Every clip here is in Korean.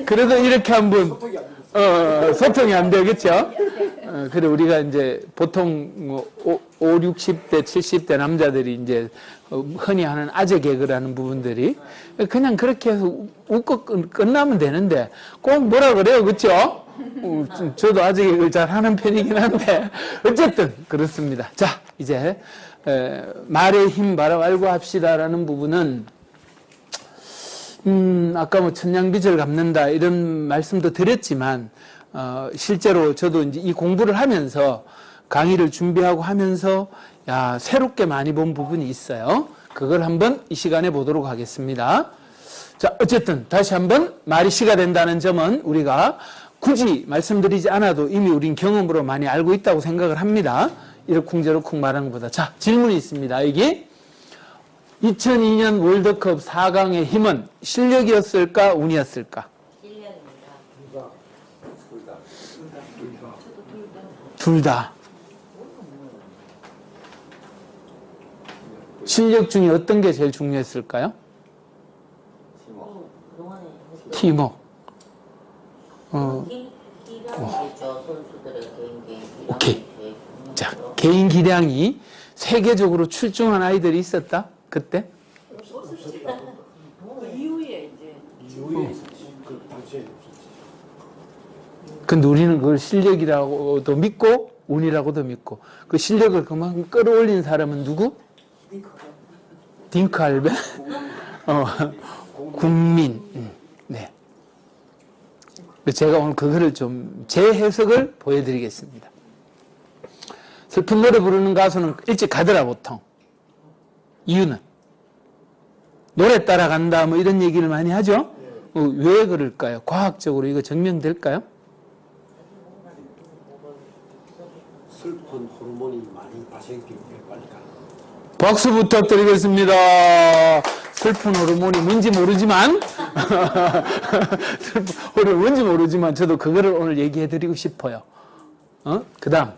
그래도 이렇게 한번 소통이 안 되겠죠? 그래 우리가 이제 보통 5, 60대, 70대 남자들이 이제 흔히 하는 아재 개그라는 부분들이 그냥 그렇게 해서 웃고 끝나면 되는데 꼭 뭐라 그래요, 그렇죠? 저도 아재 개그를 잘 하는 편이긴 한데 어쨌든 그렇습니다. 자, 이제 말의 힘 바로 알고 합시다라는 부분은 아까 뭐 천냥빚을 갚는다 이런 말씀도 드렸지만 실제로 저도 이제 이 공부를 하면서 강의를 준비하고 하면서 새롭게 많이 본 부분이 있어요. 그걸 한번 이 시간에 보도록 하겠습니다. 자, 어쨌든 다시 한번 말이 시가 된다는 점은 우리가 굳이 말씀드리지 않아도 이미 우린 경험으로 많이 알고 있다고 생각을 합니다. 이러쿵저러쿵 말하는 것보다. 자, 질문이 있습니다. 여기 2002년 월드컵 4강의 힘은 실력이었을까 운이었을까? 둘 다. 실력 중에 어떤 게 제일 중요했을까요? 팀워크. 오케이. 자, 개인 기량이 세계적으로 출중한 아이들이 있었다? 그때? 이후에 그 당시에 없었지. 근데 우리는 그걸 실력이라고도 믿고 운이라고도 믿고 그 실력을 그만큼 끌어올린 사람은 누구? 딩크 알베? 국민. 네. 제가 오늘 그거를 좀 제 해석을 보여드리겠습니다. 슬픈 노래 부르는 가수는 일찍 가더라 보통. 이유는 노래 따라간다 뭐 이런 얘기를 많이 하죠. 왜 그럴까요? 과학적으로 이거 증명될까요? 슬픈 호르몬이 많이 발생되기 때문에 빨리 가는 박수 부탁드리겠습니다. 슬픈 호르몬이 뭔지 모르지만 슬픈 호르몬이 뭔지 모르지만 저도 그거를 오늘 얘기해드리고 싶어요. 그 다음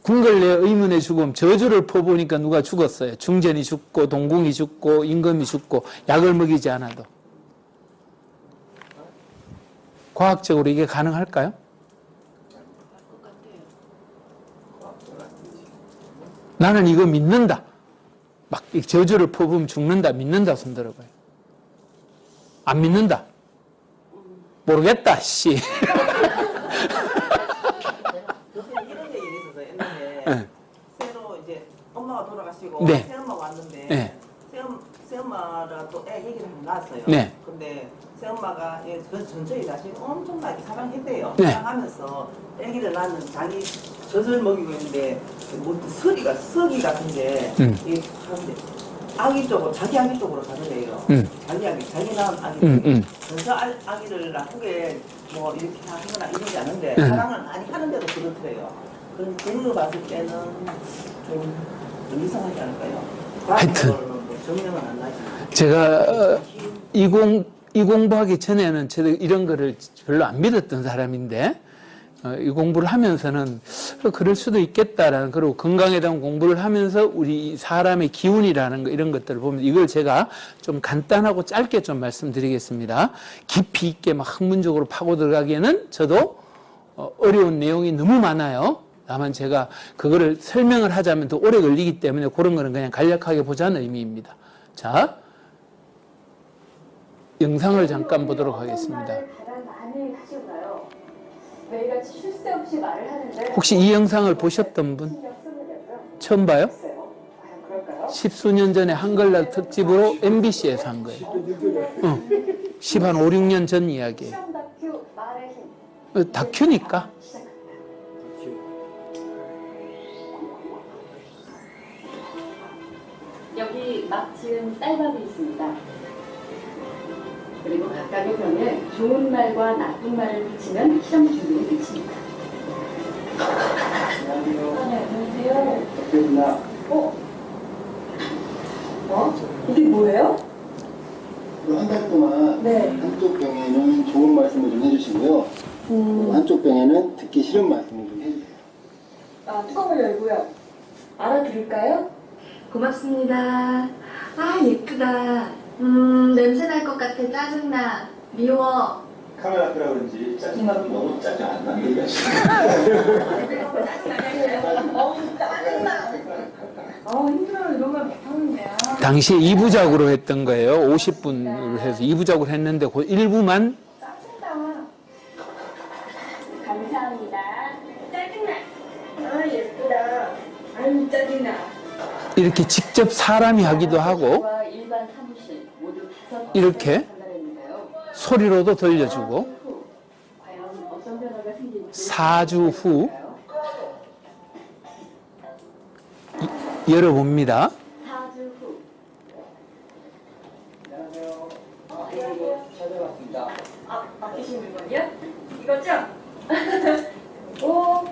궁궐내 의문의 죽음 저주를 퍼보니까 누가 죽었어요. 중전이 죽고 동궁이 죽고 임금이 죽고 약을 먹이지 않아도. 과학적으로 이게 가능할까요? 나는 이거 믿는다. 막 저주를 퍼보면 죽는다. 믿는다. 손 들어봐요. 안 믿는다. 모르겠다. 씨. 이런 게 있었어요. 옛날에 네. 새로 이제 엄마가 돌아가시고 네. 새엄마가 왔는데 네. 새엄마가 또 애 얘기를 한번 낳았어요. 네. 근데 새엄마가 그 전처에 다시 엄청나게 사랑했대요. 네. 사랑하면서 애기를 낳는 자기 젖을 먹이고 있는데 뭐 서기 같은데 이게 하는데 아기 쪽으로 자기 아기 쪽으로 가더래요. 자기 아기 자기 낳은 아기 전처 아기를 나쁘게 뭐 이렇게 하거나 이러지 않는데 사랑을 많이 하는데도 그렇더래요. 그런 거 봤을 때는 좀 이상하지 않을까요? 과학적으로는 뭐 증명은 안 나지. 제가 이 공부하기 전에는 저도 이런 거를 별로 안 믿었던 사람인데 이 공부를 하면서는 그럴 수도 있겠다라는, 그리고 건강에 대한 공부를 하면서 우리 사람의 기운이라는 거 이런 것들을 보면 이걸 제가 좀 간단하고 짧게 좀 말씀드리겠습니다. 깊이 있게 막 학문적으로 파고 들어가기에는 저도 어려운 내용이 너무 많아요. 다만 제가 그거를 설명을 하자면 더 오래 걸리기 때문에 그런 거는 그냥 간략하게 보자는 의미입니다. 자, 영상을 잠깐 보도록 하겠습니다. 가장 많이 하시고요. 매일같이 쉴 새 없이 말을 하는데 혹시 이 영상을 보셨던 분? 처음 봐요? 십수년 전에 한글날 특집으로 MBC에서 한 거예요. 10한 5, 6년 전 이야기예요. 다큐 말의 힘. 다큐니까. 여기 막 지은 쌀밥이 있습니다. 그리고 각각의 병에 좋은 말과 나쁜 말을 붙이면 시험 준비를 미칩니다. 안녕하세요. 이게 뭐예요? 한 달 동안 네. 한쪽 병에는 좋은 말씀을 좀 해주시고요. 한쪽 병에는 듣기 싫은 말씀을 좀 해주세요. 뚜껑을 열고요. 알아들을까요? 고맙습니다. 아, 예쁘다. 냄새 날 것 같아. 짜증나. 미워. 카메라 앞이라 그런지 짜증나도 너무 짜증 안 나게 힘들어요. 이런 말 못하는데요. 당시에 2부작으로 했던 거예요. 50분을 해서 2부작으로 했는데 그 1부만 짜증나. 감사합니다. 짜증나. 아, 예쁘다. 아유, 짜증나. 이렇게 직접 사람이 하기도 하고 일반 사무실 모두 5 이렇게 소리로도 들려주고 과연 어떤 변화가 생길지 4주 후 열어봅니다. 4주 후. 안녕하세요. 안녕하세요. 찾아왔습니다. 아, 맡기신 물건이요? 이거죠? 오.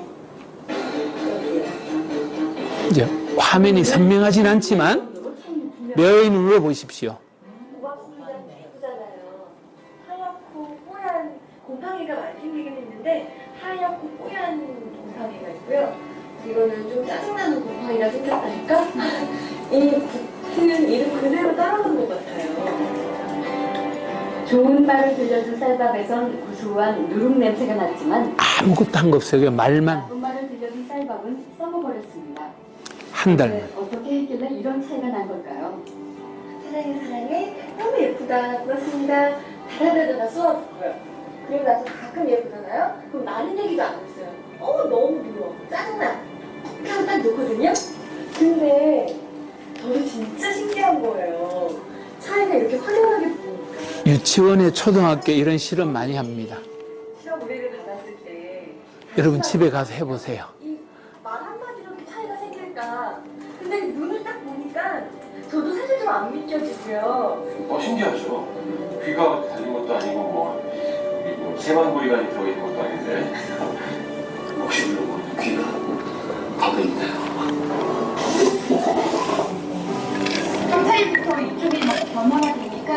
이제 화면이 선명하진 않지만 몇 눈으로 보십시오. 고맙습니다. 예쁘잖아요. 하얗고 뽀얀 곰팡이가 많이 생기긴 했는데 하얗고 뽀얀 곰팡이가 있고요. 이거는 좀 짜증나는 곰팡이가 생겼다니까? 이 붙은 이름 그대로 따라간 것 같아요. 좋은 말을 들려준 쌀밥에선 구수한 누룩 냄새가 났지만 아무것도 한 거 없어요. 그냥 말만 나쁜 말을 들려준 쌀밥은 썩어버렸습니다. 한 달. 네, 어떻게 했길래 이런 차이가 난 걸까요? 사랑해 사랑해 너무 예쁘다 고맙습니다 달아달아다 쏘아주고요. 그리고 나서 가끔 예쁘잖아요? 그럼 많은 얘기도 안 했어요. 너무 미워 짜증나 이렇게 하고 딱 놓거든요. 근데 저도 진짜 신기한 거예요. 차이가 이렇게 확연하게 보니까. 유치원에 초등학교 이런 실험 많이 합니다. 실험 의뢰를 받았을 때 여러분 집에 가서 해보세요. 이 말 한마디로 이렇게 차이가 생길까. 근데 눈을 딱 보니까 저도 사실 좀 안 믿겨지고요. 신기하죠. 귀가 달린 것도 아니고 뭐 세만고리가 들어있는 것도 아닌데 혹시 물어보는 귀가 밥에 있나요? 경찰부터 이쪽이 막 변화가 되니까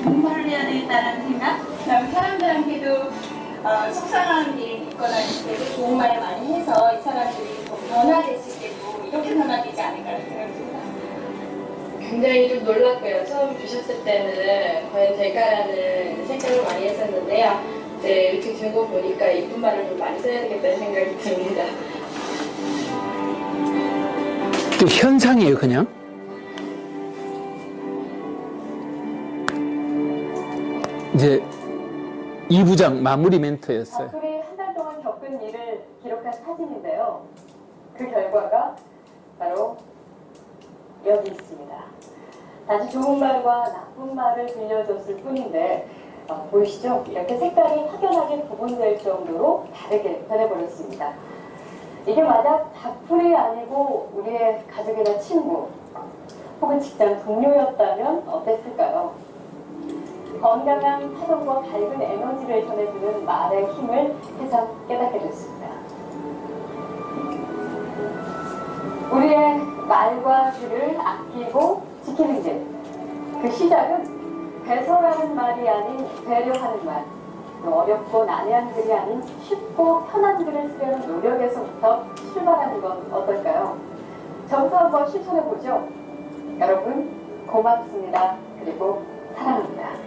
좋은 말을 해야 되겠다라는 생각? 그다음에 사람들한테도 속상한 일이 있거나 있을 때도 좋은 말을 많이 해서 이 사람들이 더 변화됐을 때도 이렇게 변화되지 않을까라는 생각이 듭니다. 굉장히 좀 놀랐고요. 처음 주셨을 때는 과연 될까라는 생각을 많이 했었는데요. 이제 이렇게 된 거 보니까 이쁜 말을 좀 많이 써야 되겠다는 생각이 듭니다. 또 현상이에요, 그냥. 이제 2부작 마무리 멘트였어요. 둘이 한 달 동안 겪은 일을 기록한 사진인데요. 그 결과가 바로 여기 있습니다. 아주 좋은 말과 나쁜 말을 들려줬을 뿐인데 보이시죠? 이렇게 색깔이 확연하게 구분될 정도로 다르게 변해버렸습니다. 이게 만약 다풀이 아니고 우리의 가족이나 친구 혹은 직장 동료였다면 어땠을까요? 건강한 파동과 밝은 에너지를 전해주는 말의 힘을 새삼 깨닫게 됐습니다. 우리의 말과 글을 아끼고 지키는 길. 그 시작은 배설하는 말이 아닌 배려하는 말. 어렵고 난해한 글이 아닌 쉽고 편한 글을 쓰려는 노력에서부터 출발하는 건 어떨까요? 저부터 한번 실천해보죠. 여러분 고맙습니다. 그리고 사랑합니다.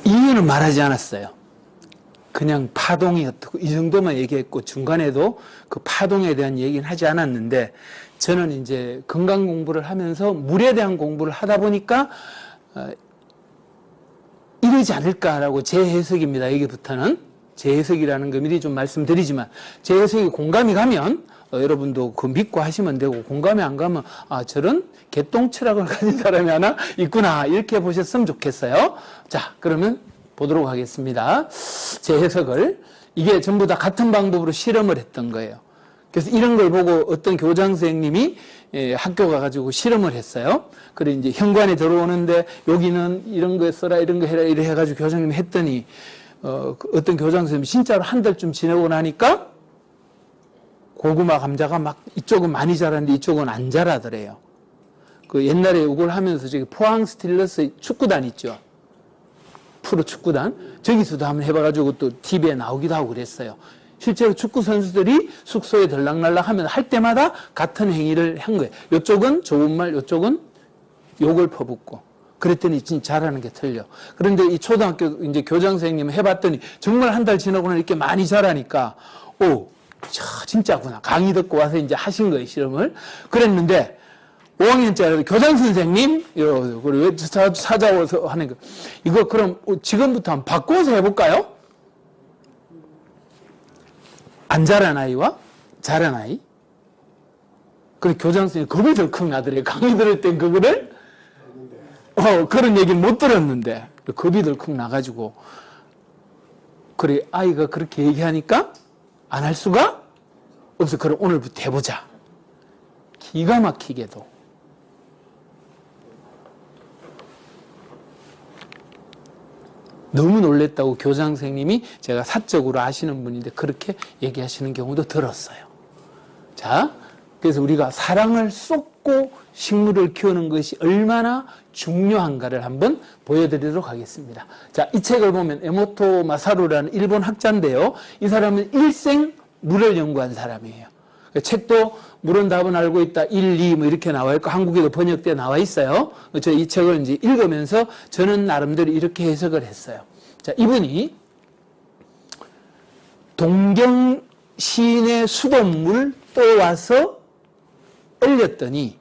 이유는 말하지 않았어요. 그냥 파동이 어떻고 이 정도만 얘기했고 중간에도 그 파동에 대한 얘기는 하지 않았는데 저는 이제 건강 공부를 하면서 물에 대한 공부를 하다 보니까 이러지 않을까라고 제 해석입니다. 여기부터는 제 해석이라는 거 미리 좀 말씀드리지만 제 해석이 공감이 가면 여러분도 그 믿고 하시면 되고 공감이 안 가면 저런 개똥 철학을 가진 사람이 하나 있구나 이렇게 보셨으면 좋겠어요. 자 그러면 보도록 하겠습니다. 제 해석을 이게 전부 다 같은 방법으로 실험을 했던 거예요. 그래서 이런 걸 보고 어떤 교장 선생님이 학교 가가지고 실험을 했어요. 그래 이제 현관에 들어오는데 여기는 이런 거 써라 이런 거 해라 이래 해가지고 교장님이 했더니 어떤 교장 선생님이 진짜로 한 달쯤 지내고 나니까 고구마 감자가 막 이쪽은 많이 자랐는데 이쪽은 안 자라더래요. 그 옛날에 이걸 하면서 저기 포항 스틸러스 축구단 있죠. 프로 축구단 저기서도 한번 해봐가지고 또 TV에 나오기도 하고 그랬어요. 실제로 축구 선수들이 숙소에 들락날락 하면 할 때마다 같은 행위를 한 거예요. 이쪽은 좋은 말, 이쪽은 욕을 퍼붓고. 그랬더니 진짜 잘하는 게 틀려. 그런데 이 초등학교 이제 교장 선생님 해봤더니 정말 한 달 지나고는 이렇게 많이 잘하니까, 오, 진짜구나. 강의 듣고 와서 이제 하신 거예요, 실험을. 그랬는데, 5학년짜리 교장 선생님, 그리고 왜 찾아와서 하는 거. 이거 그럼 지금부터 한번 바꿔서 해볼까요? 안 잘한 아이와 잘한 아이. 그래, 교장 선생님 겁이 덜컥 나더래요. 강의 들을 땐 그거를, 그런 얘기는 못 들었는데, 겁이 덜컥 나가지고. 그래, 아이가 그렇게 얘기하니까 안 할 수가 없어. 그럼 오늘부터 해보자. 기가 막히게도. 너무 놀랬다고 교장 선생님이 제가 사적으로 아시는 분인데 그렇게 얘기하시는 경우도 들었어요. 자, 그래서 우리가 사랑을 쏟고 식물을 키우는 것이 얼마나 중요한가를 한번 보여드리도록 하겠습니다. 자, 이 책을 보면 에모토 마사루라는 일본 학자인데요. 이 사람은 일생 물을 연구한 사람이에요. 책도 물은 답은 알고 있다 1, 2 뭐 이렇게 나와 있고 한국에도 번역되어 나와 있어요. 저 이 책을 이제 읽으면서 저는 나름대로 이렇게 해석을 했어요. 자, 이분이 동경 시인의 수돗물 또 와서 얼렸더니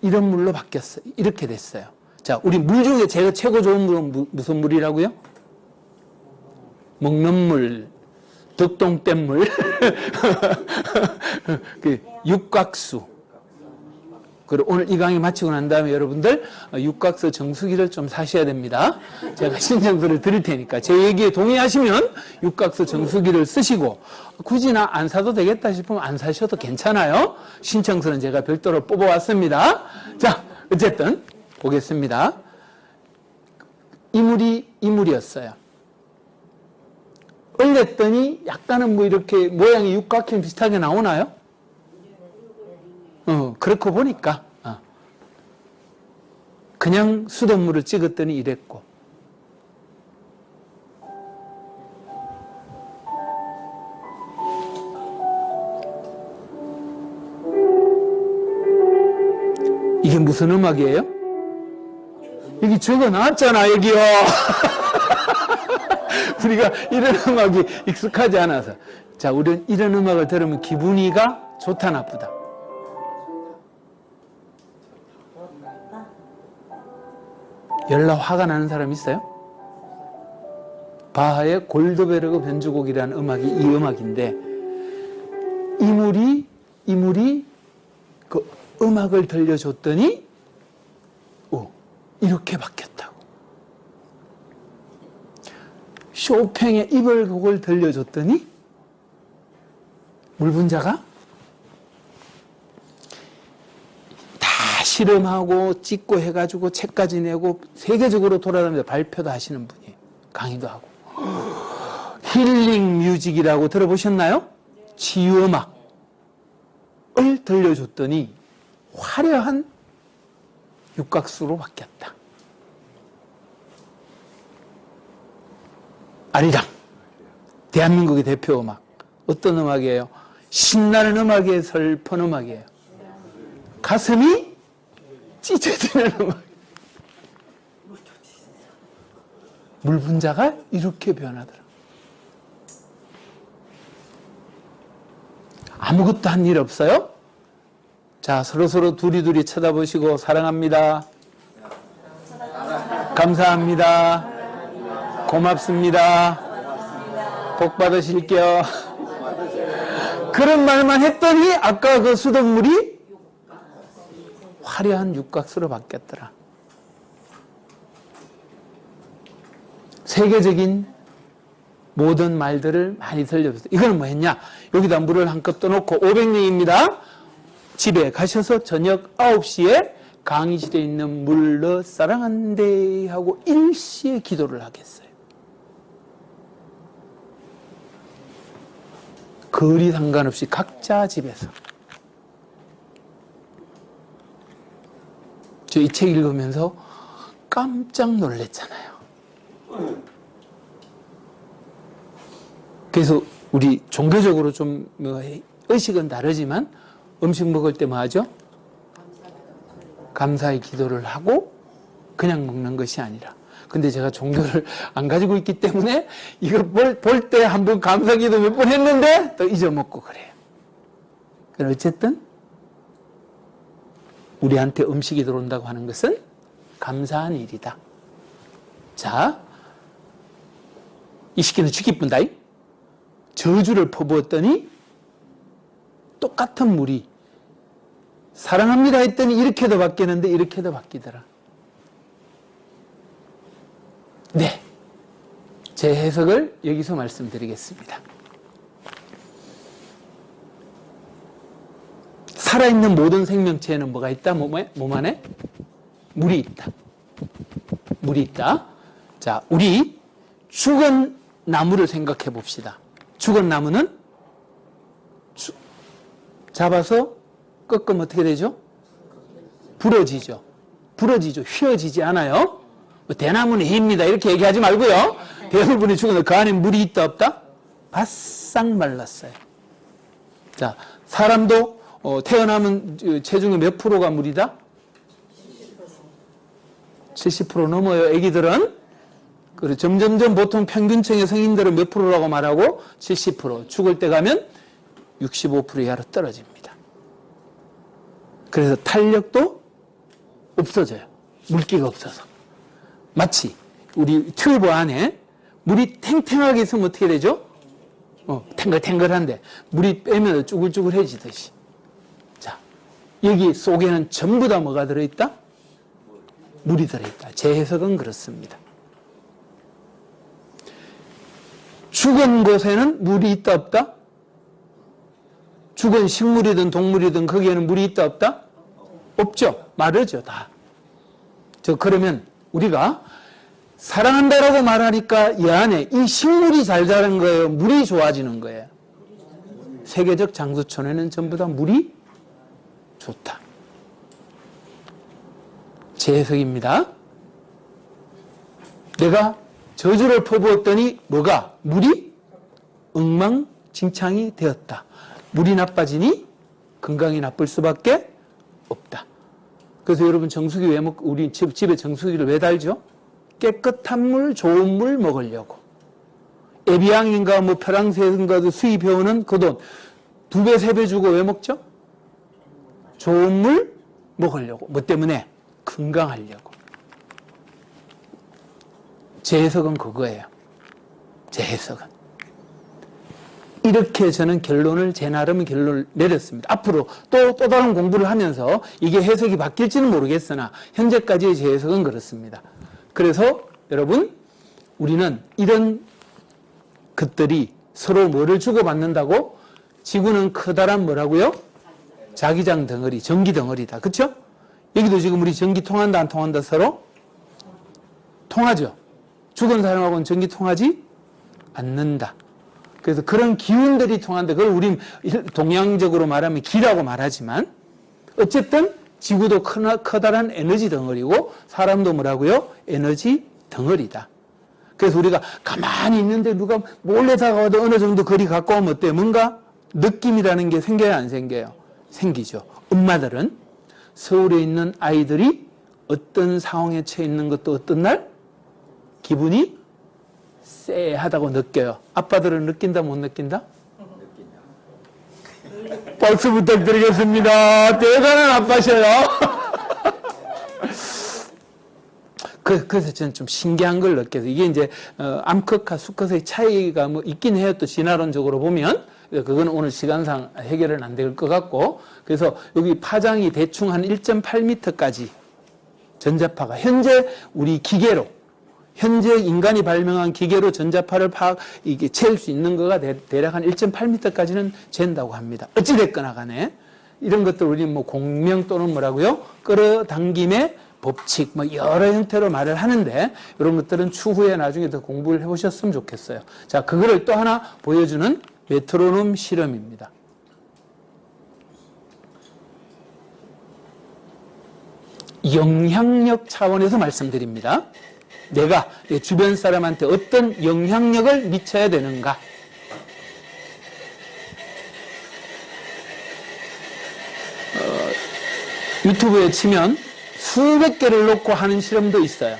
이런 물로 바뀌었어요. 이렇게 됐어요. 자, 우리 물 중에 제가 최고 좋은 물은 무슨 물이라고요? 먹는 물, 덕동댐물, 그 육각수. 그리고 오늘 이 강의 마치고 난 다음에 여러분들 육각수 정수기를 좀 사셔야 됩니다. 제가 신청서를 드릴 테니까 제 얘기에 동의하시면 육각수 정수기를 쓰시고 굳이 나 안 사도 되겠다 싶으면 안 사셔도 괜찮아요. 신청서는 제가 별도로 뽑아왔습니다. 자, 어쨌든 보겠습니다. 이물이었어요. 얼렸더니 약간은 뭐 이렇게 모양이 육각형 비슷하게 나오나요? 그렇고 보니까 그냥 수돗물을 찍었더니 이랬고 이게 무슨 음악이에요? 여기 적어놨잖아 여기요. 우리가 이런 음악이 익숙하지 않아서 자, 우리는 이런 음악을 들으면 기분이가 좋다 나쁘다? 열나 화가 나는 사람 있어요? 바하의 골드베르그 변주곡이라는 음악이 이 음악인데 이물이 그 음악을 들려줬더니 이렇게 바뀌었다고. 쇼팽의 이별곡을 들려줬더니 물분자가 실험하고 찍고 해가지고 책까지 내고 세계적으로 돌아다니면서 발표도 하시는 분이에요. 강의도 하고. 힐링 뮤직이라고 들어보셨나요? 치유음악을 들려줬더니 화려한 육각수로 바뀌었다. 아리랑. 대한민국의 대표 음악. 어떤 음악이에요? 신나는 음악이에요? 슬픈 음악이에요? 가슴이 찢어지는 음악. 물분자가 이렇게 변하더라. 아무것도 한 일 없어요? 자, 서로서로 두리두리 쳐다보시고 사랑합니다. 감사합니다. 고맙습니다. 복 받으실게요. 그런 말만 했더니 아까 그 수돗물이 화려한 육각수로 바뀌었더라. 세계적인 모든 말들을 많이 들려줬어요. 이거는 뭐 했냐? 여기다 물을 한 컵 떠놓고 500명입니다. 집에 가셔서 저녁 9시에 강의실에 있는 물러 사랑한대 하고 일시에 기도를 하겠어요. 거리 상관없이 각자 집에서. 저 이 책 읽으면서 깜짝 놀랐잖아요. 그래서 우리 종교적으로 좀 의식은 다르지만 음식 먹을 때 뭐 하죠? 감사의 기도를 하고 그냥 먹는 것이 아니라. 근데 제가 종교를 안 가지고 있기 때문에 이거 볼 때 한번 감사 기도 몇 번 했는데 또 잊어먹고 그래요. 어쨌든 우리한테 음식이 들어온다고 하는 것은 감사한 일이다. 자, 이 시키는 죽기뿐다. 저주를 퍼부었더니 똑같은 물이 사랑합니다 했더니 이렇게도 바뀌는데 이렇게도 바뀌더라. 네, 제 해석을 여기서 말씀드리겠습니다. 살아있는 모든 생명체에는 뭐가 있다? 몸 안에? 물이 있다. 물이 있다. 자, 우리 죽은 나무를 생각해 봅시다. 죽은 나무는 잡아서 꺾으면 어떻게 되죠? 부러지죠. 부러지죠. 휘어지지 않아요. 뭐 대나무는 해입니다 이렇게 얘기하지 말고요. 대부분이 죽은 그 안에 물이 있다 없다? 바싹 말랐어요. 자, 사람도 태어나면 체중의 몇 프로가 물이다? 70% 넘어요. 애기들은. 그리고 점점점 보통 평균층의 성인들은 몇 프로라고 말하고 70%. 죽을 때 가면 65% 이하로 떨어집니다. 그래서 탄력도 없어져요. 물기가 없어서. 마치 우리 튜브 안에 물이 탱탱하게 있으면 어떻게 되죠? 탱글탱글한데 물이 빼면 쭈글쭈글해지듯이. 자, 여기 속에는 전부 다 뭐가 들어있다? 물이 들어있다. 제 해석은 그렇습니다. 죽은 곳에는 물이 있다 없다? 죽은 식물이든 동물이든 거기에는 물이 있다 없다? 없죠. 마르죠 다. 그러면 우리가 사랑한다라고 말하니까 이 안에 이 식물이 잘 자란 거예요? 물이 좋아지는 거예요? 세계적 장수촌에는 전부 다 물이 좋다. 제 해석입니다. 내가 저주를 퍼부었더니 뭐가? 물이 엉망진창이 되었다. 물이 나빠지니 건강이 나쁠 수밖에 없다. 그래서 여러분 정수기 왜 우리 집에 정수기를 왜 달죠? 깨끗한 물, 좋은 물 먹으려고. 에비앙인가 뭐 프랑스인가도 수입해오는 그 돈 2배, 3배 주고 왜 먹죠? 좋은 물 먹으려고. 뭐 때문에? 건강하려고. 제 해석은 그거예요. 제 해석은. 이렇게 저는 제 나름 결론을 내렸습니다. 앞으로 또 다른 공부를 하면서 이게 해석이 바뀔지는 모르겠으나 현재까지의 제 해석은 그렇습니다. 그래서 여러분, 우리는 이런 것들이 서로 뭐를 주고받는다고? 지구는 커다란 뭐라고요? 자기장 덩어리, 전기 덩어리다. 그렇죠? 여기도 지금 우리 전기 통한다 안 통한다 서로? 통하죠. 죽은 사람하고는 전기 통하지 않는다. 그래서 그런 기운들이 통한다. 그걸 우리 동양적으로 말하면 기라고 말하지만 어쨌든 지구도 커다란 에너지 덩어리고 사람도 뭐라고요? 에너지 덩어리다. 그래서 우리가 가만히 있는데 누가 몰래 다가와도 어느 정도 거리 갖고 오면 어때요? 뭔가 느낌이라는 게 생겨요? 안 생겨요? 생기죠. 엄마들은 서울에 있는 아이들이 어떤 상황에 처해 있는 것도 어떤 날 기분이 쎄하다고 느껴요. 아빠들은 느낀다 못 느낀다? 박수 부탁드리겠습니다. 대단한 아빠셔요. 그래서 저는 좀 신기한 걸 느껴서 이게 이제 암컷과 수컷의 차이가 뭐 있긴 해요. 또 진화론적으로 보면 그건 오늘 시간상 해결은 안 될 것 같고 그래서 여기 파장이 대충 한 1.8m까지 전자파가 현재 우리 기계로 현재 인간이 발명한 기계로 전자파를 이게 잴 수 있는 거가 대략 한 1.8m까지는 잰다고 합니다. 어찌됐거나 간에 이런 것들 우리 뭐 공명 또는 뭐라고요? 끌어당김의 법칙 뭐 여러 형태로 말을 하는데 이런 것들은 추후에 나중에 더 공부를 해보셨으면 좋겠어요. 자, 그거를 또 하나 보여주는 메트로놈 실험입니다. 영향력 차원에서 말씀드립니다. 내가 내 주변 사람한테 어떤 영향력을 미쳐야 되는가. 유튜브에 치면 수백 개를 놓고 하는 실험도 있어요.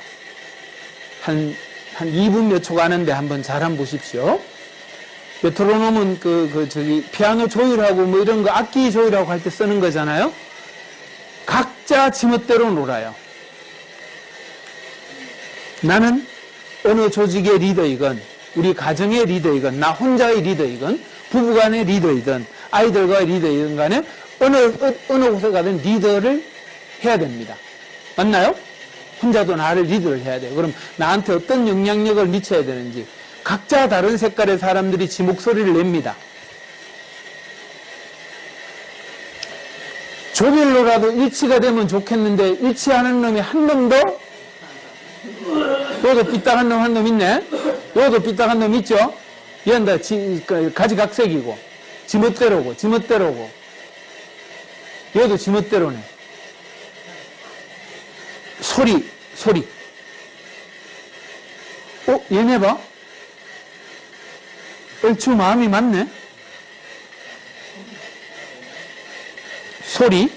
한 2분 몇 초가 하는데 한번 잘 한번 보십시오. 메트로놈은 피아노 조율하고 뭐 이런 거 악기 조율하고 할 때 쓰는 거잖아요. 각자 지멋대로 놀아요. 나는 어느 조직의 리더이건, 우리 가정의 리더이건, 나 혼자의 리더이건, 부부간의 리더이든, 아이들과의 리더이든 간에 어느 곳에 가든 리더를 해야 됩니다. 맞나요? 혼자도 나를 리더를 해야 돼요. 그럼 나한테 어떤 영향력을 미쳐야 되는지 각자 다른 색깔의 사람들이 지 목소리를 냅니다. 조별로라도 일치가 되면 좋겠는데 일치하는 놈이 한 놈도 여기도 삐딱한 놈 한 놈 있네. 여기도 삐딱한 놈 있죠. 얘는 다 가지각색이고 지멋대로고 얘도 지멋대로네. 소리 얘네 봐. 얼추 마음이 맞네. 소리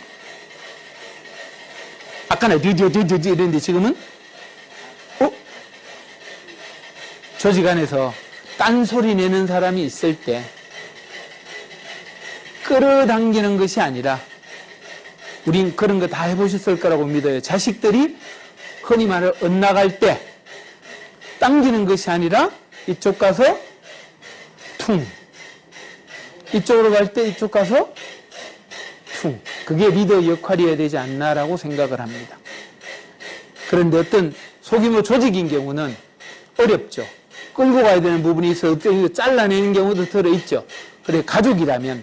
아까는 듀듀듀듀 이랬는데 지금은 조직 안에서 딴소리 내는 사람이 있을 때 끌어당기는 것이 아니라, 우린 그런 거 다 해보셨을 거라고 믿어요. 자식들이 흔히 말해 엇나갈 때 당기는 것이 아니라 이쪽 가서 퉁, 이쪽으로 갈 때 이쪽 가서 퉁. 그게 리더 역할이어야 되지 않나라고 생각을 합니다. 그런데 어떤 소규모 조직인 경우는 어렵죠. 끌고 가야 되는 부분이 있어서 잘라내는 경우도 들어있죠. 그래 가족이라면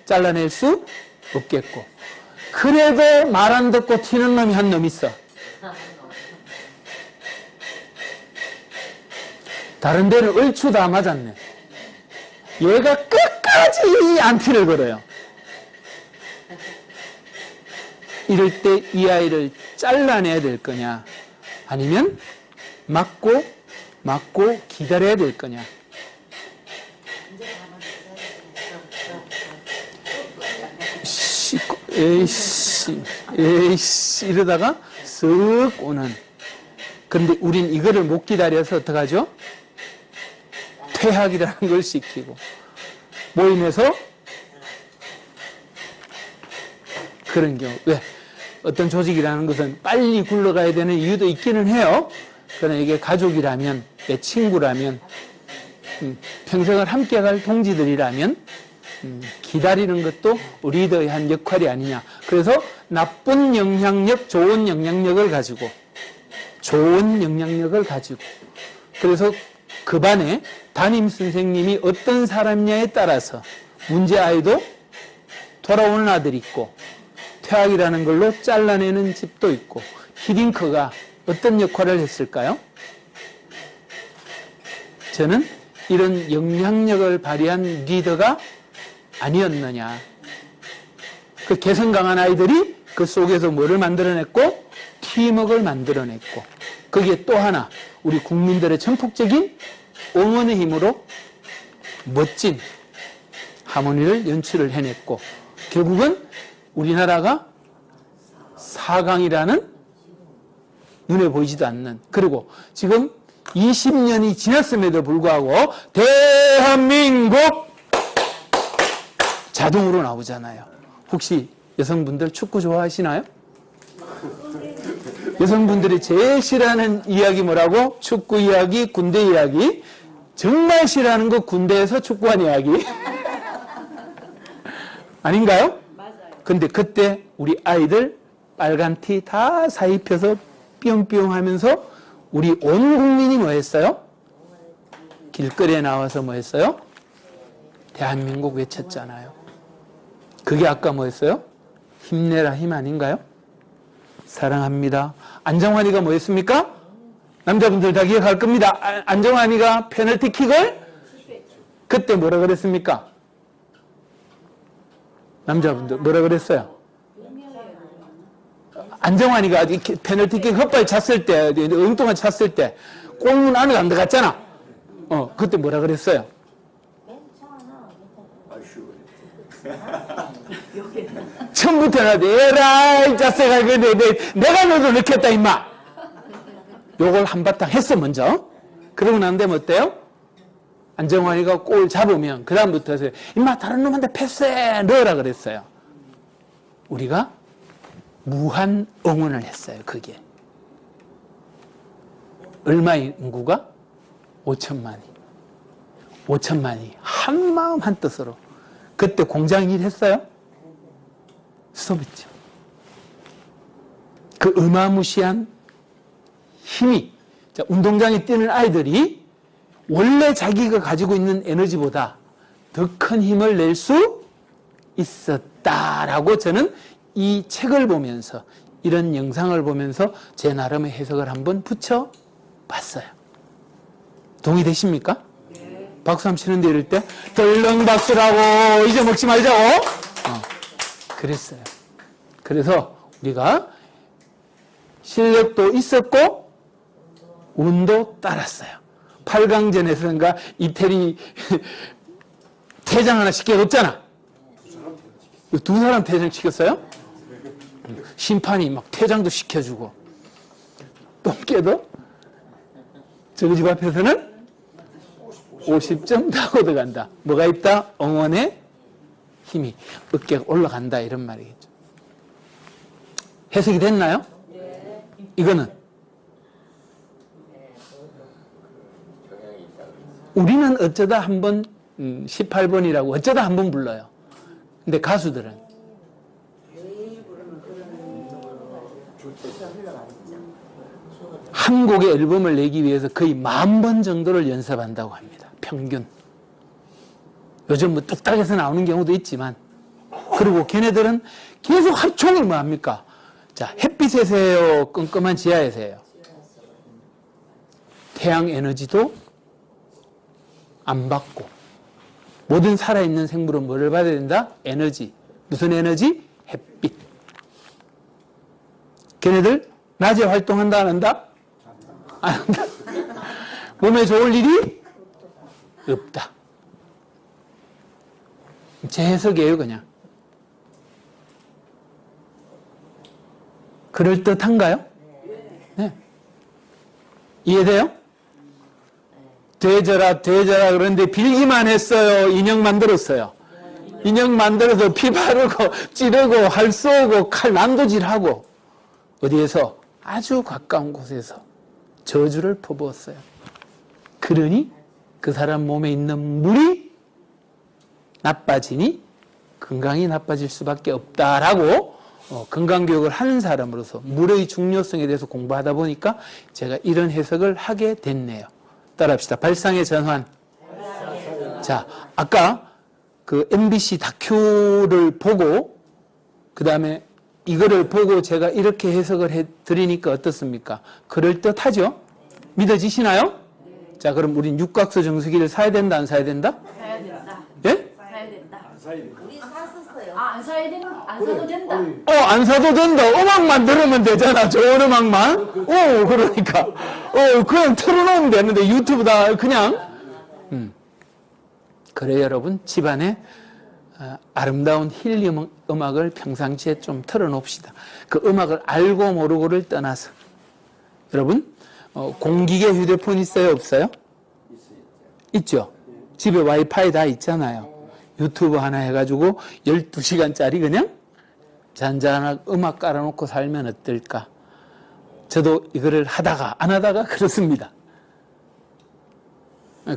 잘라낼 수 없겠고, 그래도 말 안 듣고 튀는 놈이 한 놈 있어. 다른 데는 얼추 다 맞았네. 얘가 끝까지 안티를 걸어요. 이럴 때 이 아이를 잘라내야 될 거냐, 아니면 맞고 기다려야 될 거냐. 에이씨 이러다가 쓱 오는. 그런데 우린 이거를 못 기다려서 어떡하죠? 퇴학이라는 걸 시키고 모임에서 그런 경우. 왜? 어떤 조직이라는 것은 빨리 굴러가야 되는 이유도 있기는 해요. 그러나 이게 가족이라면, 내 친구라면, 평생을 함께 갈 동지들이라면 기다리는 것도 리더의 한 역할이 아니냐. 그래서 나쁜 영향력, 좋은 영향력을 가지고 그래서 그 반에 담임 선생님이 어떤 사람냐에 따라서 문제 아이도 돌아오는 아들이 있고, 퇴학이라는 걸로 잘라내는 집도 있고. 히딩크가 어떤 역할을 했을까요? 저는 이런 영향력을 발휘한 리더가 아니었느냐. 그 개성 강한 아이들이 그 속에서 뭐를 만들어냈고? 팀워크를 만들어냈고, 거기에 또 하나 우리 국민들의 전폭적인 응원의 힘으로 멋진 하모니를 연출을 해냈고, 결국은 우리나라가 4강이라는 눈에 보이지도 않는, 그리고 지금 20년이 지났음에도 불구하고 대한민국 자동으로 나오잖아요. 혹시 여성분들 축구 좋아하시나요? 여성분들이 제일 싫어하는 이야기 뭐라고? 축구 이야기, 군대 이야기. 정말 싫어하는 거 군대에서 축구한 이야기. 아닌가요? 맞아요. 근데 그때 우리 아이들 빨간 티 다 사입혀서 뿅뿅 하면서 우리 온 국민이 뭐 했어요? 길거리에 나와서 뭐 했어요? 대한민국 외쳤잖아요. 그게 아까 뭐 했어요? 힘내라 힘 아닌가요? 사랑합니다. 안정환이가 뭐 했습니까? 남자분들 다 기억할 겁니다. 안정환이가 페널티킥을 그때 뭐라 그랬습니까? 남자분들 뭐라 그랬어요? 안정환이가 페널티킥 헛발 찼을 때, 엉뚱한 찼을 때 골문 안에 안 들어갔잖아. 그때 뭐라 그랬어요? 처음부터 나도 에라 이 자식아 내가 너도 넣겠다 임마. 요걸 한바탕 했어 먼저. 그러고 난 다음에 어때요? 안정환이가 골 잡으면 그 다음부터 해서 임마 다른 놈한테 패스해 넣으라 그랬어요. 우리가 무한 응원을 했어요. 그게 얼마의 인구가? 5천만이. 5천만이 한마음 한뜻으로. 그때 공장 일 했어요? 스톱했죠. 그 어마무시한 힘이, 자, 운동장에 뛰는 아이들이 원래 자기가 가지고 있는 에너지보다 더 큰 힘을 낼 수 있었다라고 저는 이 책을 보면서, 이런 영상을 보면서 제 나름의 해석을 한번 붙여봤어요. 동의되십니까? 네. 박수 한번 치는데 이럴 때 덜렁 박수라고 잊어먹지 말자고. 그랬어요. 그래서 우리가 실력도 있었고 운도 따랐어요. 8강전에서인가 이태리 퇴장 하나 시켜줬잖아. 두 사람 퇴장 시켰어요? 심판이 막 퇴장도 시켜주고 똥개도 저기 집 앞에서는 50점 다 얻어간다. 뭐가 있다? 응원의 힘이 어깨가 올라간다 이런 말이겠죠. 해석이 됐나요? 네. 이거는 우리는 어쩌다 한번 18번이라고 어쩌다 한번 불러요. 근데 가수들은 한 곡의 앨범을 내기 위해서 거의 10,000번 정도를 연습한다고 합니다. 평균. 요즘 뭐 뚝딱해서 나오는 경우도 있지만, 그리고 걔네들은 계속 하루 종일 뭐 합니까? 자, 햇빛에서 해요? 끔끔한 지하에서 해요? 태양 에너지도 안 받고, 모든 살아있는 생물은 뭐를 받아야 된다? 에너지. 무슨 에너지? 햇빛. 걔네들 낮에 활동한다 안 한다? 안 한다. 몸에 좋을 일이 없다. 제 해석이에요, 그냥. 그럴듯한가요? 네. 이해돼요? 되져라 그러는데 빌기만 했어요. 인형 만들었어요. 인형 만들어서 피 바르고 찌르고 활 쏘고 칼 난도질하고 어디에서? 아주 가까운 곳에서 저주를 퍼부었어요. 그러니 그 사람 몸에 있는 물이 나빠지니 건강이 나빠질 수밖에 없다라고 건강교육을 하는 사람으로서 물의 중요성에 대해서 공부하다 보니까 제가 이런 해석을 하게 됐네요. 따라합시다. 발상의 전환. 자, 아까 그 MBC 다큐를 보고 그 다음에 이거를 보고 제가 이렇게 해석을 해드리니까 어떻습니까? 그럴듯하죠? 믿어지시나요? 자, 그럼 우린 육각수 정수기를 사야 된다, 안 사야 된다? 사야 된다. 예? 사야 된다. 우리 샀었어요. 안 사야 된다. 안 사도 된다. 안 사도 된다. 음악만 들으면 되잖아. 좋은 음악만. 그러니까. 그냥 틀어놓으면 되는데 유튜브다 그냥. 그래 여러분, 집안에 아름다운 힐링 음악을 평상시에 좀 틀어놓읍시다. 그 음악을 알고 모르고를 떠나서. 여러분, 공기계 휴대폰 있어요, 없어요? 있죠. 집에 와이파이 다 있잖아요. 유튜브 하나 해가지고 12시간짜리 그냥 잔잔한 음악 깔아놓고 살면 어떨까? 저도 이거를 하다가 안 하다가 그렇습니다.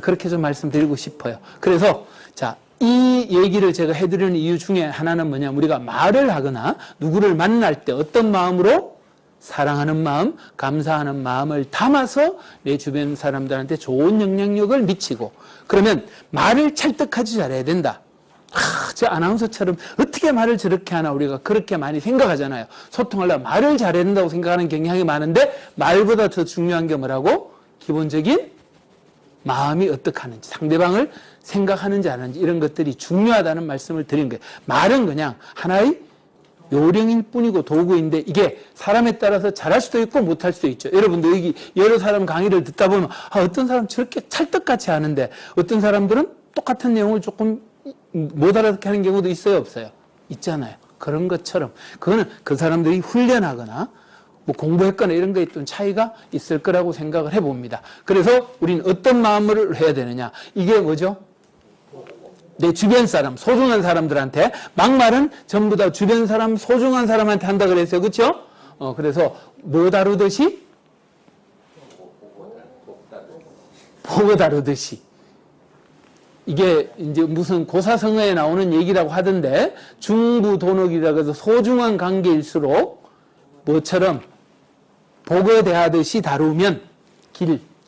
그렇게 좀 말씀드리고 싶어요. 그래서 자, 이 얘기를 제가 해드리는 이유 중에 하나는 뭐냐면 우리가 말을 하거나 누구를 만날 때 어떤 마음으로 사랑하는 마음, 감사하는 마음을 담아서 내 주변 사람들한테 좋은 영향력을 미치고, 그러면 말을 찰떡하지 잘해야 된다. 저 아나운서처럼 어떻게 말을 저렇게 하나 우리가 그렇게 많이 생각하잖아요. 소통하려면 말을 잘해야 된다고 생각하는 경향이 많은데 말보다 더 중요한 게 뭐라고? 기본적인 마음이 어떻게 하는지, 상대방을 생각하는지 안 하는지 이런 것들이 중요하다는 말씀을 드린 거예요. 말은 그냥 하나의 요령일 뿐이고 도구인데 이게 사람에 따라서 잘할 수도 있고 못할 수도 있죠. 여러분도 여기 여러 사람 강의를 듣다 보면 어떤 사람 저렇게 찰떡같이 하는데 어떤 사람들은 똑같은 내용을 조금 못 알아듣게 하는 경우도 있어요, 없어요? 있잖아요. 그런 것처럼 그거는 그 사람들이 훈련하거나 뭐 공부했거나 이런 거에 좀 차이가 있을 거라고 생각을 해봅니다. 그래서 우리는 어떤 마음을 해야 되느냐. 이게 뭐죠? 내 주변 사람, 소중한 사람들한테, 막말은 전부 다 주변 사람, 소중한 사람한테 한다 그랬어요. 그렇죠? 그래서 뭐 다루듯이? 보고 다루듯이. 이게 이제 무슨 고사성어에 나오는 얘기라고 하던데, 중부도덕이라고 해서 소중한 관계일수록 뭐처럼 보고 대하듯이 다루면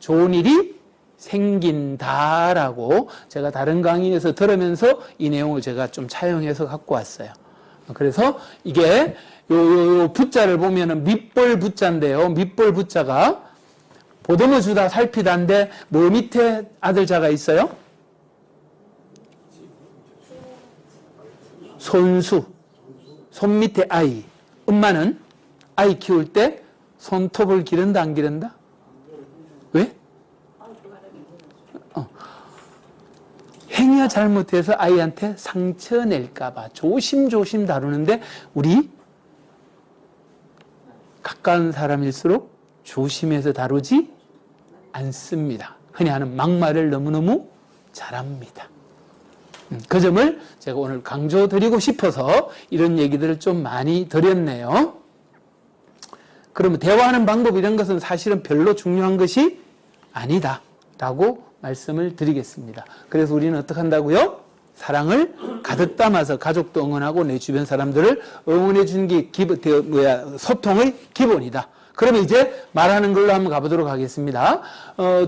좋은 일이 생긴다라고 제가 다른 강의에서 들으면서 이 내용을 제가 좀 차용해서 갖고 왔어요. 그래서 이게 요 부자를 보면은 밑볼 부자인데요. 밑볼 부자가 보듬어 주다 살피다인데 뭐 밑에 아들자가 있어요? 손수. 손 밑에 아이. 엄마는 아이 키울 때 손톱을 기른다 안 기른다? 왜? 행위가 잘못해서 아이한테 상처 낼까봐 조심조심 다루는데 우리 가까운 사람일수록 조심해서 다루지 않습니다. 흔히 하는 막말을 너무너무 잘합니다. 그 점을 제가 오늘 강조드리고 싶어서 이런 얘기들을 좀 많이 드렸네요. 그러면 대화하는 방법 이런 것은 사실은 별로 중요한 것이 아니다라고 말씀을 드리겠습니다. 그래서 우리는 어떻게 한다고요? 사랑을 가득 담아서 가족도 응원하고 내 주변 사람들을 응원해 주는 게 소통의 기본이다. 그러면 이제 말하는 걸로 한번 가보도록 하겠습니다.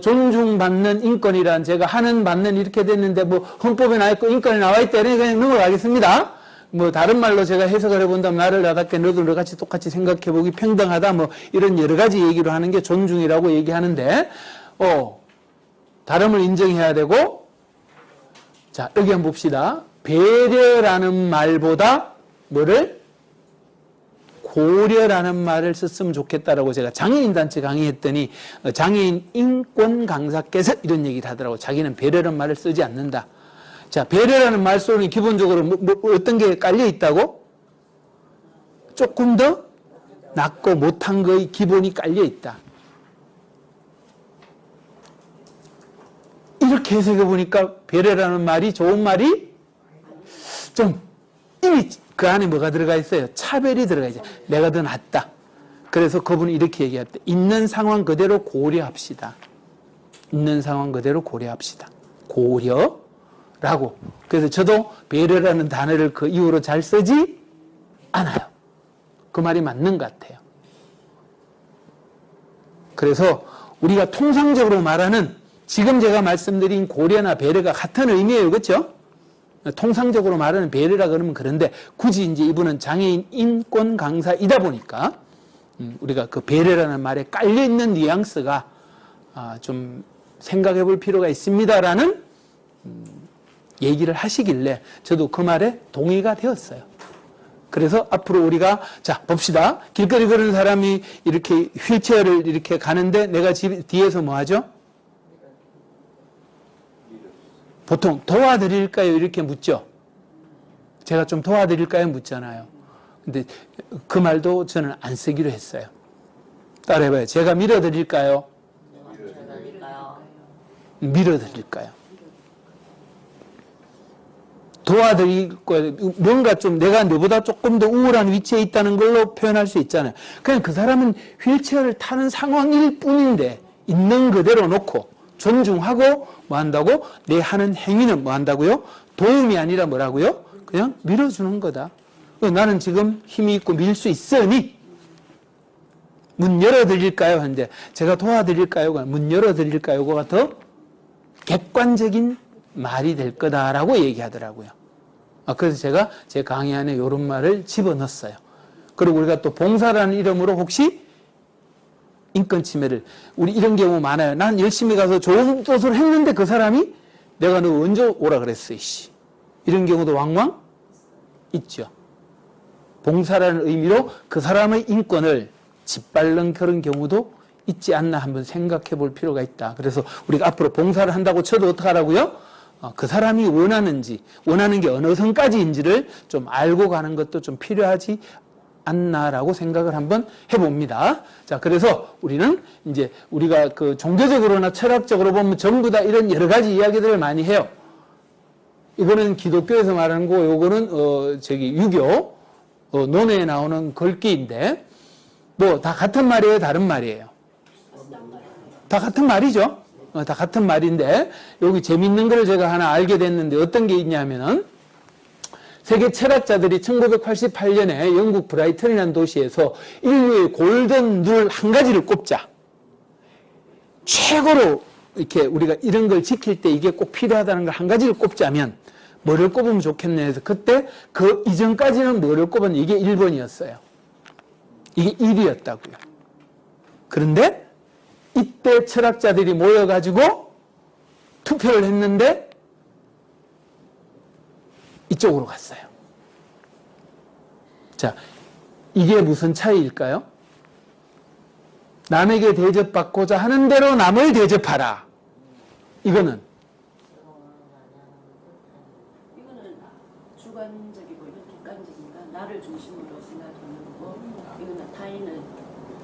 존중받는 인권이란 제가 받는 이렇게 됐는데 뭐 헌법에 나와 있고 인권에 나와 있다 이러니 그냥 넘어가겠습니다. 뭐 다른 말로 제가 해석을 해본다면 나를 나답게 너도 너같이 똑같이 생각해보기 평등하다 뭐 이런 여러 가지 얘기로 하는 게 존중이라고 얘기하는데 다름을 인정해야 되고 자 여기 한번 봅시다. 배려라는 말보다 뭐를? 고려라는 말을 썼으면 좋겠다라고 제가 장애인단체 강의했더니 장애인 인권 강사께서 이런 얘기를 하더라고요. 자기는 배려라는 말을 쓰지 않는다. 자, 배려라는 말 속에는 기본적으로 어떤 게 깔려 있다고? 조금 더 낫고 못한 거의 기본이 깔려 있다. 이렇게 해석해 보니까 배려라는 말이 좋은 말이 좀 이미 그 안에 뭐가 들어가 있어요? 차별이 들어가 있어요. 내가 더 낫다. 그래서 그분이 이렇게 얘기했대. 있는 상황 그대로 고려합시다. 있는 상황 그대로 고려합시다. 고려라고. 그래서 저도 배려라는 단어를 그 이후로 잘 쓰지 않아요. 그 말이 맞는 것 같아요. 그래서 우리가 통상적으로 말하는 지금 제가 말씀드린 고려나 배려가 같은 의미예요. 그렇죠? 통상적으로 말하는 배려라 그러면 그런데 굳이 이제 이분은 장애인 인권 강사이다 보니까 우리가 그 배려라는 말에 깔려있는 뉘앙스가 좀 생각해 볼 필요가 있습니다라는 얘기를 하시길래 저도 그 말에 동의가 되었어요. 그래서 앞으로 우리가 자 봅시다. 길거리 걸은 사람이 이렇게 휠체어를 이렇게 가는데 내가 뒤에서 뭐 하죠? 보통 도와드릴까요? 이렇게 묻죠. 제가 좀 도와드릴까요? 묻잖아요. 근데 그 말도 저는 안 쓰기로 했어요. 따라해봐요. 제가 밀어드릴까요? 밀어드릴까요? 도와드릴 거예요. 뭔가 좀 내가 너보다 조금 더 우월한 위치에 있다는 걸로 표현할 수 있잖아요. 그냥 그 사람은 휠체어를 타는 상황일 뿐인데 있는 그대로 놓고 존중하고 뭐 한다고? 내 하는 행위는 뭐 한다고요? 도움이 아니라 뭐라고요? 그냥 밀어주는 거다. 나는 지금 힘이 있고 밀 수 있으니 문 열어드릴까요? 하는데 제가 도와드릴까요? 문 열어드릴까요?가 더 객관적인 말이 될 거다라고 얘기하더라고요. 그래서 제가 제 강의 안에 이런 말을 집어넣었어요. 그리고 우리가 또 봉사라는 이름으로 혹시 인권 침해를 우리 이런 경우 많아요. 난 열심히 가서 좋은 뜻을 했는데 그 사람이 내가 너 언제 오라 그랬어 이씨. 이런 경우도 왕왕 있죠. 봉사라는 의미로 그 사람의 인권을 짓밟는 그런 경우도 있지 않나 한번 생각해 볼 필요가 있다. 그래서 우리가 앞으로 봉사를 한다고 쳐도 어떡하라고요? 그 사람이 원하는 게 어느 선까지인지를 좀 알고 가는 것도 좀 필요하지 않나라고 생각을 한번 해봅니다. 자, 그래서 우리는 이제 우리가 그 종교적으로나 철학적으로 보면 전부 다 이런 여러 가지 이야기들을 많이 해요. 이거는 기독교에서 말하는 거, 요거는 유교 논어에 나오는 글귀인데 뭐 다 같은 말이에요, 다른 말이에요? 다 같은 말이죠. 다 같은 말인데 여기 재밌는 걸 제가 하나 알게 됐는데 어떤 게 있냐면은 세계 철학자들이 1988년에 영국 브라이튼이라는 도시에서 인류의 골든 룰 한 가지를 꼽자. 최고로 이렇게 우리가 이런 걸 지킬 때 이게 꼭 필요하다는 걸 한 가지를 꼽자면 뭐를 꼽으면 좋겠네 해서 그때 그 이전까지는 뭐를 꼽았냐 이게 1번이었어요. 이게 1위였다고요. 그런데 이때 철학자들이 모여가지고 투표를 했는데 이쪽으로 갔어요. 자, 이게 무슨 차이일까요? 남에게 대접받고자 하는 대로 남을 대접하라. 이거는 주관적이고 이건 객관적인가 나를 중심으로 생각하는 거고 이거는 타인을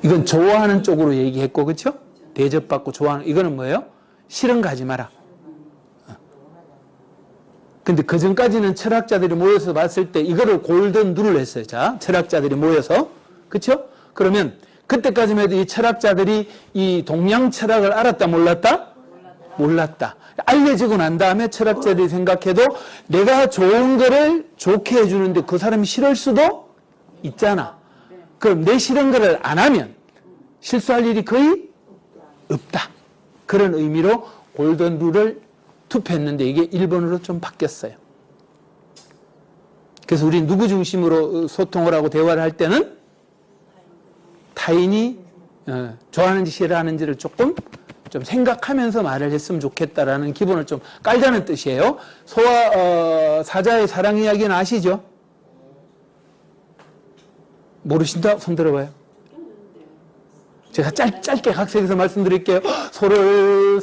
이건 좋아하는 쪽으로 얘기했고 그렇죠? 대접받고 좋아하는 이거는 뭐예요? 싫은 거 하지 마라. 근데 그 전까지는 철학자들이 모여서 봤을 때 이거를 골든 룰을 했어요. 자, 철학자들이 모여서 그렇죠? 그러면 그때까지만 해도 이 철학자들이 이 동양 철학을 알았다 몰랐다? 몰랐다. 알려지고 난 다음에 철학자들이 생각해도 내가 좋은 거를 좋게 해주는데 그 사람이 싫을 수도 있잖아. 그럼 내 싫은 거를 안 하면 실수할 일이 거의 없다. 그런 의미로 골든 룰을 투표했는데 이게 1번으로 좀 바뀌었어요. 그래서 우리 누구 중심으로 소통을 하고 대화를 할 때는 타인이 좋아하는지 싫어하는지를 조금 좀 생각하면서 말을 했으면 좋겠다라는 기본을 좀 깔자는 뜻이에요. 소와 사자의 사랑 이야기는 아시죠? 모르신다? 손 들어봐요. 제가 짧게 각색해서 말씀드릴게요. 소는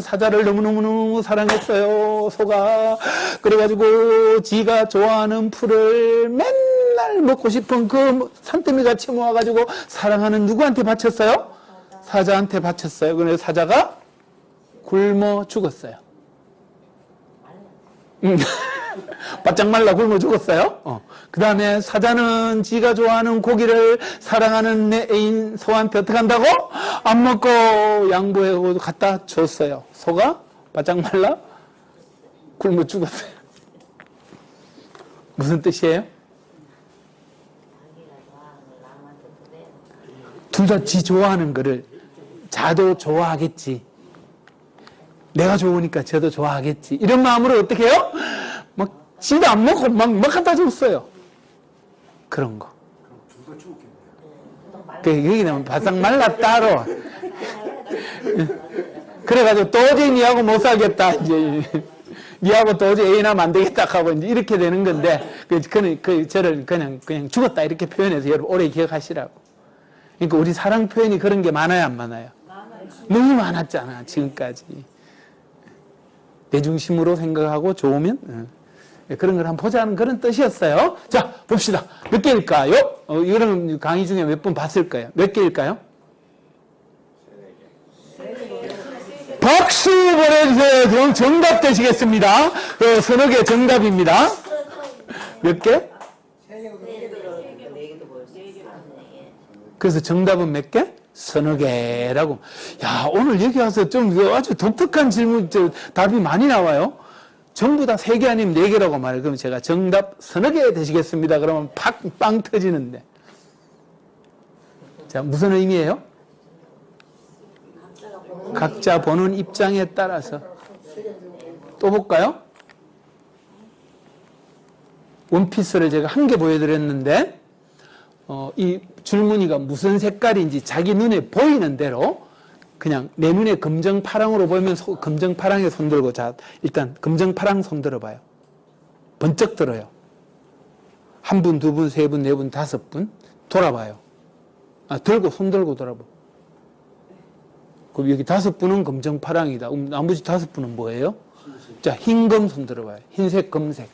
사자를 너무너무 사랑했어요. 소가. 그래가지고 지가 좋아하는 풀을 맨날 먹고 싶은 그 산더미 같이 모아가지고 사랑하는 누구한테 바쳤어요? 사자한테 바쳤어요. 그래서 사자가 굶어 죽었어요. 바짝 말라 굶어 죽었어요. 그 다음에 사자는 지가 좋아하는 고기를 사랑하는 내 애인 소한테 어떻게 한다고? 안 먹고 양보해 갖다 줬어요. 소가 바짝 말라 굶어 죽었어요. 무슨 뜻이에요? 둘 다 지 좋아하는 거를 자도 좋아하겠지. 내가 좋으니까 쟤도 좋아하겠지. 이런 마음으로 어떻게 해요? 막 지도 안 먹고 막 갖다 줬어요. 그런 거. 여기 되면 바싹 말랐다로. 그래가지고 도저히 니하고 못 살겠다. 이제 니하고 도저히 애인하면 안 되겠다 하고 이제 이렇게 되는 건데 저를 그냥 죽었다 이렇게 표현해서 여러분 오래 기억하시라고. 그러니까 우리 사랑 표현이 그런 게 많아요, 안 많아요? 너무 많았잖아 지금까지. 내 중심으로 생각하고 좋으면 그런 걸 한번 보자는 그런 뜻이었어요. 자, 봅시다. 몇 개일까요? 이거는 강의 중에 몇 번 봤을 거예요. 몇 개일까요? 박수 보내주세요. 그럼 정답 되시겠습니다. 서너 개 정답입니다. 몇 개? 그래서 정답은 몇 개? 서너 개라고. 야, 오늘 여기 와서 좀 아주 독특한 질문, 답이 많이 나와요. 전부 다 3개 아니면 4개라고 말해요. 그럼 제가 정답 서너 개 되시겠습니다. 그러면 빵 터지는데. 자, 무슨 의미예요? 각자 보는 입장에 따라서. 또 볼까요? 원피스를 제가 한 개 보여드렸는데, 이 줄무늬가 무슨 색깔인지 자기 눈에 보이는 대로 그냥 내 눈에 검정파랑으로 보이면 검정파랑에 손들고, 자, 일단 검정파랑 손들어봐요. 번쩍 들어요. 한 분, 두 분, 세 분, 네 분, 5분 돌아봐요. 손들고 돌아봐. 그럼 여기 5분은 검정파랑이다. 나머지 5분은 뭐예요? 자, 흰검 손 들어봐요. 흰색, 검색.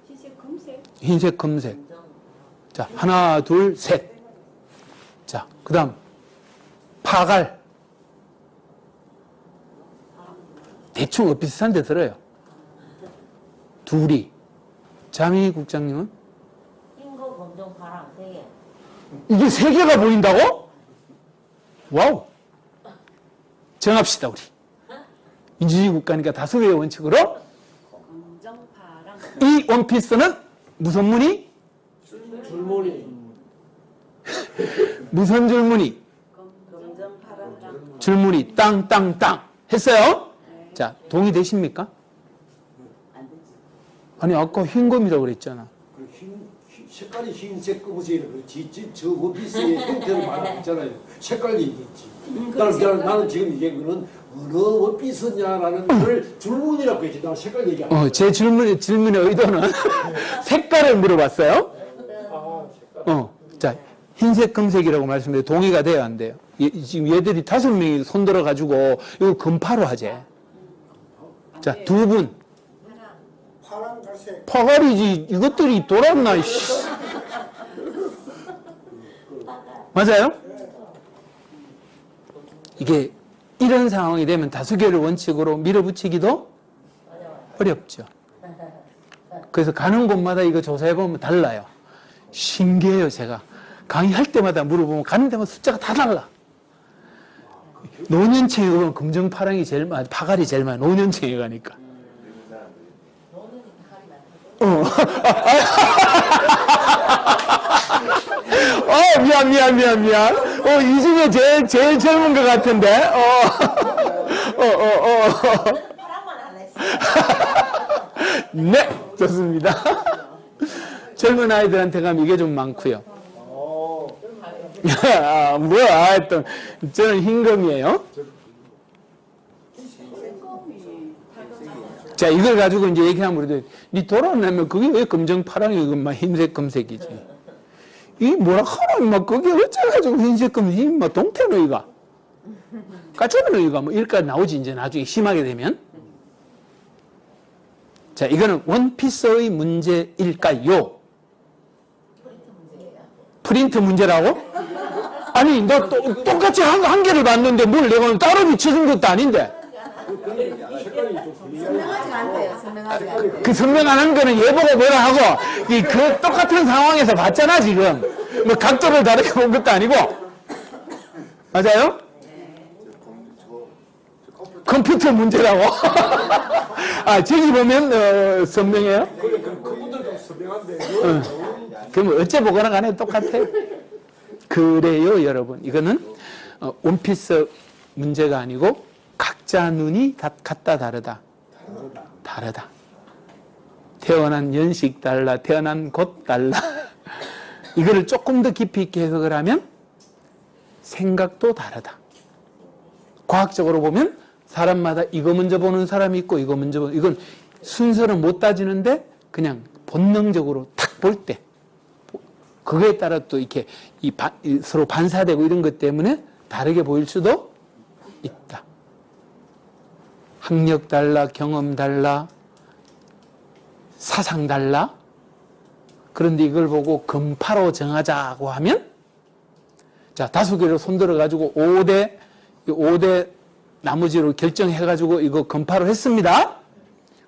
시세 금색. 흰색, 검색. 자, 하나, 둘, 셋. 자, 그 다음, 파갈. 대충 비슷한 데 들어요. 둘이. 자미 국장님은? 흰거 검정 파랑 세 개. 이게 세 개가 보인다고? 와우. 정합시다, 우리. 민주주의 국가니까 다수의 원칙으로 검정 파랑. 이 원피스는 무슨 무늬? 줄무늬. 무슨 줄무늬? 검정 파랑. 줄무늬 땅땅땅 했어요? 자, 동의되십니까? 아니 아까 흰검이라고 그랬잖아. 색깔이 흰색 검은색이라 그렇지. 저 원피스의 형태를 말하잖아요. 색깔 얘기했지. 나는 지금 얘기한 거는 어느 원피스냐라는 걸 줄무늬라고 했지. 나 색깔 얘기 안 했어. 제 질문의 의도는 색깔을 물어봤어요. 자, 흰색, 검색이라고 말씀드렸는데 동의가 돼요, 안 돼요? 지금 얘들이 5명이 손들어가지고 이거 금파로 하재. 자, 두 분. 파랑 갈색. 파갈이지. 이것들이 돌았나, 이씨. 맞아요? 이게 이런 상황이 되면 다수결을 원칙으로 밀어붙이기도 어렵죠. 그래서 가는 곳마다 이거 조사해보면 달라요. 신기해요, 제가. 강의할 때마다 물어보면 가는 데마다 숫자가 다 달라. 노년층에 가면 검정파랑이 제일 많아, 파갈이 제일 많아. 노년층에 가니까. 미안. 이 중에 제일 젊은 것 같은데. 파랑만 안 했어. 네, 좋습니다. 젊은 아이들한테 가면 이게 좀 많고요. 뭐야, 또 저는 흰검이에요. 자, 이걸 가지고 이제 얘기하면 우리도 니 돌아내면 그게 왜 검정 파랑이 막 흰색 검색이지? 이 뭐라 하나 막 그게 어째가지고 흰색 검색 막 동태노이가 까짜노이가 뭐 일까지 나오지 이제 나중에 심하게 되면. 자, 이거는 원피스의 문제일까요? 프린트 문제라고? 아니, 너 똑같이 한 개를 봤는데 뭘 내가 따로 비춰준 것도 아닌데. 선명하지 않대요. 선명하지 않대. 그 선명 안 한 거는 얘보고 뭐라 하고, 그 똑같은 상황에서 봤잖아, 지금. 뭐 각도를 다르게 본 것도 아니고. 맞아요? 컴퓨터 문제라고? 저기 보면, 선명해요? 그분들도 선명한데. 그럼 어째 보거나 간에 똑같아. 그래요, 여러분. 이거는 원피스 문제가 아니고 각자 눈이 같다 다르다. 다르다. 태어난 연식 달라, 태어난 곳 달라. 이거를 조금 더 깊이 있게 해석을 하면 생각도 다르다. 과학적으로 보면 사람마다 이거 먼저 보는 사람이 있고 이거 먼저 보는, 이건 순서를 못 따지는데 그냥 본능적으로 탁 볼 때 그거에 따라 또 이렇게 서로 반사되고 이런 것 때문에 다르게 보일 수도 있다. 학력 달라, 경험 달라, 사상 달라. 그런데 이걸 보고 금파로 정하자고 하면, 자, 5개를 손들어가지고 5대 나머지로 결정해가지고 이거 금파로 했습니다.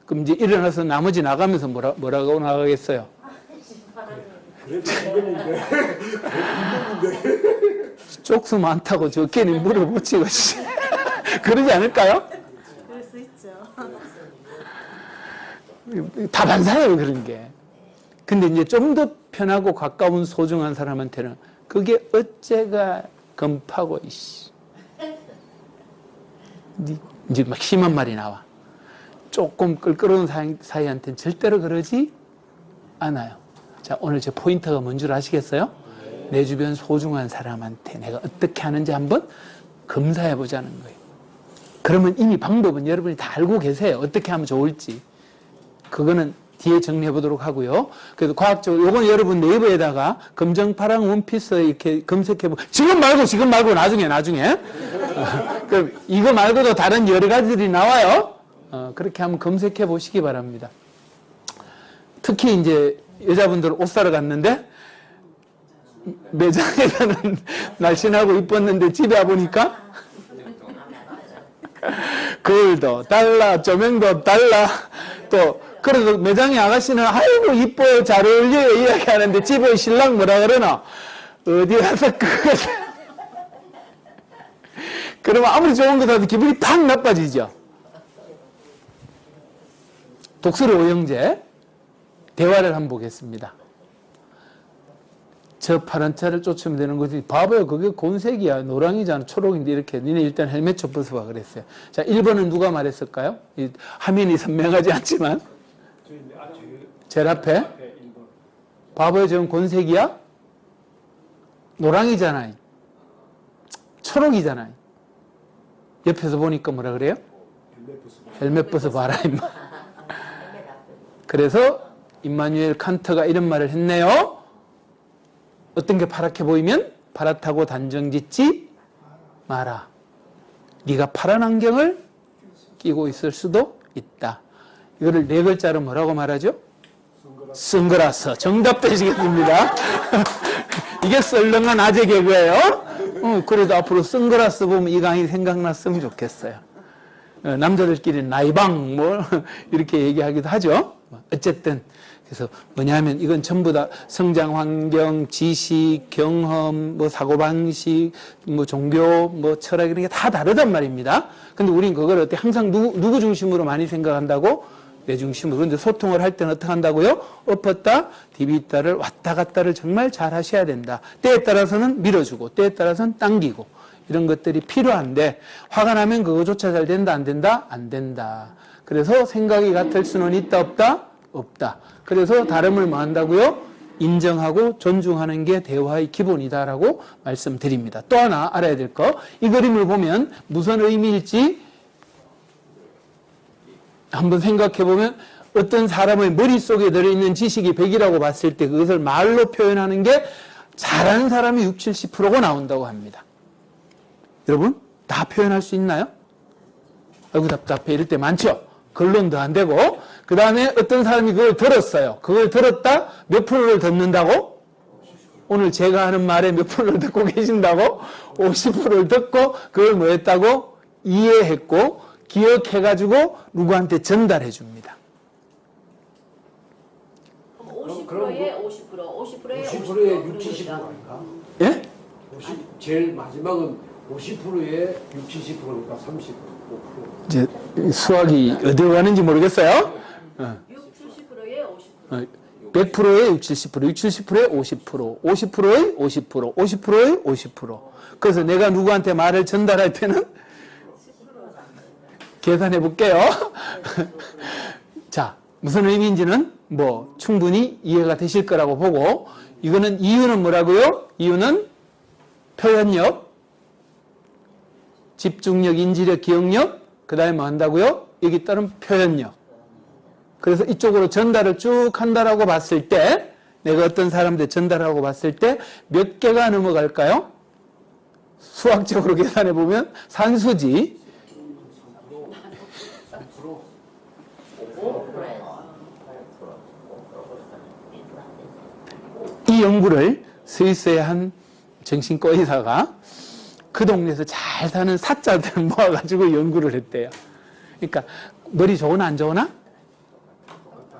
그럼 이제 일어나서 나머지 나가면서 뭐라고 나가겠어요? 쪽수 많다고 적게는 물어붙이고 그러지 않을까요? 그럴 수 있죠. 다 반사예요, 그런 게. 근데 이제 좀 더 편하고 가까운 소중한 사람한테는 그게 어째가 금파고 이씨. 이제 막 심한 말이 나와. 조금 껄끄러운 사이한테는 절대로 그러지 않아요. 자, 오늘 제 포인트가 뭔 줄 아시겠어요? 내 주변 소중한 사람한테 내가 어떻게 하는지 한번 검사해 보자는 거예요. 그러면 이미 방법은 여러분이 다 알고 계세요. 어떻게 하면 좋을지. 그거는 뒤에 정리해 보도록 하고요. 그래서 과학적으로, 요건 여러분 네이버에다가 검정파랑 원피스 이렇게 검색해 보고, 지금 말고 나중에. 그럼 이거 말고도 다른 여러 가지들이 나와요. 그렇게 한번 검색해 보시기 바랍니다. 특히 이제 여자분들 옷 사러 갔는데 매장에서는 날씬하고 이뻤는데 집에 와보니까 거울도 달라, 조명도 달라. 또 그래도 매장의 아가씨는 아이고 이뻐 잘 어울려요 이야기하는데 집에 신랑 뭐라 그러나 어디 가서 그거 그러면 아무리 좋은 거 사도 기분이 팍 나빠지죠. 독수리 오영재 대화를 한번 보겠습니다. 저 파란 차를 쫓으면 되는 거지. 봐봐요. 그게 곤색이야. 노랑이잖아. 초록인데 이렇게. 니네 일단 헬멧 좀 벗어봐 그랬어요. 자, 1번은 누가 말했을까요? 이 화면이 선명하지 않지만. 제일 앞에. 봐봐요. 저건 곤색이야? 노랑이잖아. 초록이잖아. 옆에서 보니까 뭐라 그래요? 헬멧 벗어봐라. 그래서 임마누엘 칸트가 이런 말을 했네요. 어떤 게 파랗게 보이면 파랗다고 단정짓지 마라. 네가 파란 안경을 끼고 있을 수도 있다. 이거를 4글자로 뭐라고 말하죠? 선글라스. 정답 되시겠습니다. 이게 썰렁한 아재 개그예요. 그래도 앞으로 선글라스 보면 이 강의 생각났으면 좋겠어요. 남자들끼리 나이방 뭐 이렇게 얘기하기도 하죠. 어쨌든 그래서 뭐냐면 이건 전부 다 성장 환경, 지식, 경험, 뭐 사고방식, 뭐 종교, 뭐 철학 이런 게 다 다르단 말입니다. 근데 우린 그걸 어때 항상 누구 중심으로 많이 생각한다고? 내 중심으로. 근데 소통을 할 때는 어떻게 한다고요? 엎었다, 디비있다를 왔다 갔다를 정말 잘 하셔야 된다. 때에 따라서는 밀어주고, 때에 따라서는 당기고, 이런 것들이 필요한데, 화가 나면 그거조차 잘 된다, 안 된다? 안 된다. 그래서 생각이 같을 수는 있다, 없다? 없다. 그래서 다름을 뭐 한다고요? 인정하고 존중하는 게 대화의 기본이다라고 말씀드립니다. 또 하나 알아야 될 거, 이 그림을 보면 무슨 의미일지 한번 생각해 보면 어떤 사람의 머릿속에 들어있는 지식이 100이라고 봤을 때 그것을 말로 표현하는 게 잘하는 사람이 60, 70%가 나온다고 합니다. 여러분 다 표현할 수 있나요? 아이고 답답해 이럴 때 많죠? 결론도 안 되고 그 다음에 어떤 사람이 그걸 들었어요. 그걸 들었다 몇 프로를 듣는다고? 오늘 제가 하는 말에 몇 프로를 듣고 계신다고? 50%를 듣고 그걸 뭐 했다고? 이해했고 기억해가지고 누구한테 전달해 줍니다. 50%에 50%, 50%에 50%에 60, 70% 아닌가? 예? 제일 마지막은 50%에 60, 70%니까 35%. 이제 수학이 어디로 가는지 모르겠어요. 60, 70%에 50%. 100%에 60, 70%, 60, 70%에 50%, 50%에 50%, 50%에 50%. 그래서 내가 누구한테 말을 전달할 때는 계산해 볼게요. 자, 무슨 의미인지는 뭐 충분히 이해가 되실 거라고 보고, 이거는 이유는 뭐라고요? 이유는 표현력, 집중력, 인지력, 기억력, 그 다음에 뭐 한다고요? 여기 따른 표현력. 그래서 이쪽으로 전달을 쭉 한다라고 봤을 때, 내가 어떤 사람한테 전달하고 봤을 때 몇 개가 넘어갈까요? 수학적으로 계산해 보면 산수지. 이 연구를 스위스의 한 정신과 의사가 그 동네에서 잘 사는 사자들을 모아가지고 연구를 했대요. 그러니까 머리 좋으나 안 좋으나?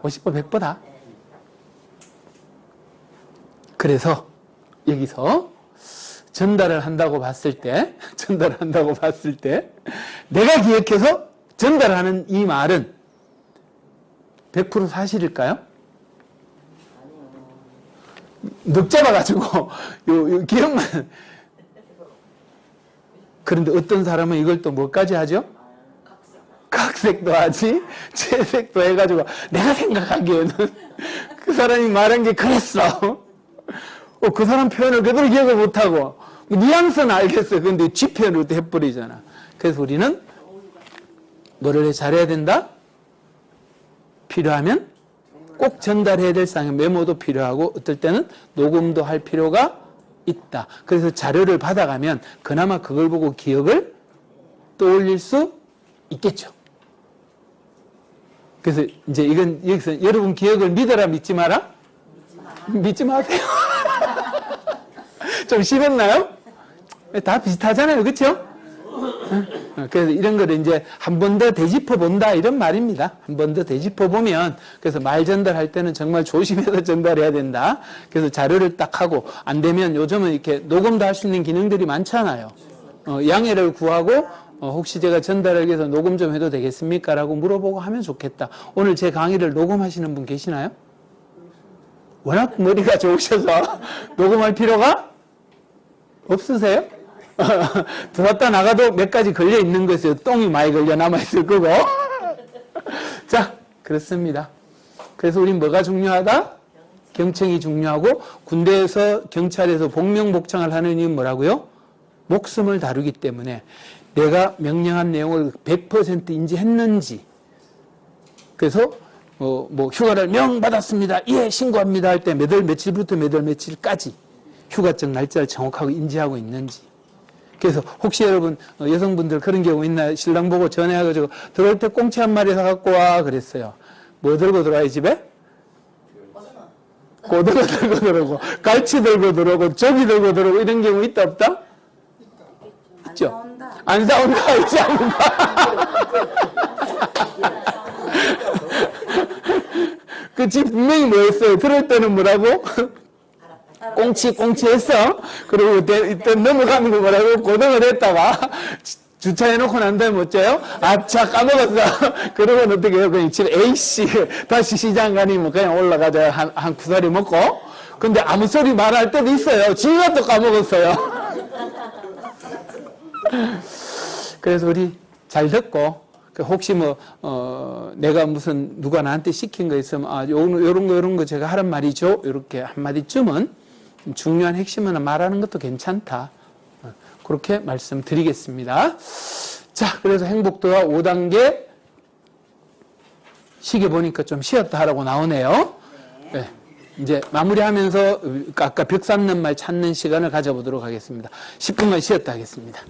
50보 100보다. 그래서 여기서 전달을 한다고 봤을 때 내가 기억해서 전달하는 이 말은 100% 사실일까요? 넉 잡아가지고 요 기억만. 그런데 어떤 사람은 이걸 또 뭐까지 하죠? 각색도 하지, 채색도 해가지고 내가 생각하기에는 그 사람이 말한 게 그랬어. 그 사람 표현을 그대로 기억을 못하고 뉘앙스는 알겠어요. 그런데 지 표현을 해버리잖아. 그래서 우리는 뭐를 잘해야 된다? 필요하면 꼭 전달해야 될 상황, 메모도 필요하고 어떨 때는 녹음도 할 필요가 있다. 그래서 자료를 받아가면 그나마 그걸 보고 기억을 떠올릴 수 있겠죠. 그래서 이제 이건 여기서 여러분 기억을 믿어라 믿지 마라? 믿지 마세요. 좀 심했나요? 다 비슷하잖아요. 그렇죠? 그래서 이런 거를 이제 한 번 더 되짚어 본다 이런 말입니다. 한 번 더 되짚어 보면 그래서 말 전달할 때는 정말 조심해서 전달해야 된다. 그래서 자료를 딱 하고 안 되면 요즘은 이렇게 녹음도 할 수 있는 기능들이 많잖아요. 양해를 구하고 혹시 제가 전달하기 위해서 녹음 좀 해도 되겠습니까? 라고 물어보고 하면 좋겠다. 오늘 제 강의를 녹음하시는 분 계시나요? 워낙 머리가 좋으셔서 녹음할 필요가 없으세요? 들었다 나가도 몇 가지 걸려 있는 것이요. 똥이 많이 걸려 남아 있을 거고. 자, 그렇습니다. 그래서 우린 뭐가 중요하다? 경청이 중요하고 군대에서 경찰에서 복명복창을 하는 이유는 뭐라고요? 목숨을 다루기 때문에 내가 명령한 내용을 100% 인지했는지 그래서 뭐 휴가를 명받았습니다. 예, 신고합니다 할 때 몇 월 며칠부터 몇 월 며칠까지 휴가증 날짜를 정확하게 인지하고 있는지. 그래서 혹시 여러분 여성분들 그런 경우 있나 신랑 보고 전화해가지고 들어올 때 꽁치 한 마리 사갖고 와 그랬어요. 뭐 들고 들어와요 집에? 고등어 들고 들어오고 갈치 들고 들어오고 조기 들고 들어오고 이런 경우 있다 없다? 있죠? 안 싸운다 이제 안 온다. 그 집 분명히 뭐였어요? 들어올 때는 뭐라고? 꽁치 했어. 그리고 이때 넘어가는 거 뭐라고? 고등을 했다가 주차해놓고 난 다음에 어째요? 아차 까먹었어. 그러면 어떻게 해요? 그냥 집에 에이씨 다시 시장 가니 뭐 그냥 올라가자 한 구사리 먹고. 근데 아무 소리 말할 때도 있어요. 지가 또 까먹었어요. 그래서 우리 잘 듣고 혹시 내가 무슨 누가 나한테 시킨 거 있으면 요런 거 제가 하란 말이죠. 이렇게 한마디쯤은 중요한 핵심은 말하는 것도 괜찮다. 그렇게 말씀드리겠습니다. 자, 그래서 행복도와 5단계 시계 보니까 좀 쉬었다 하라고 나오네요. 네. 이제 마무리하면서 아까 벽 쌓는 말 찾는 시간을 가져보도록 하겠습니다. 10분간 쉬었다 하겠습니다.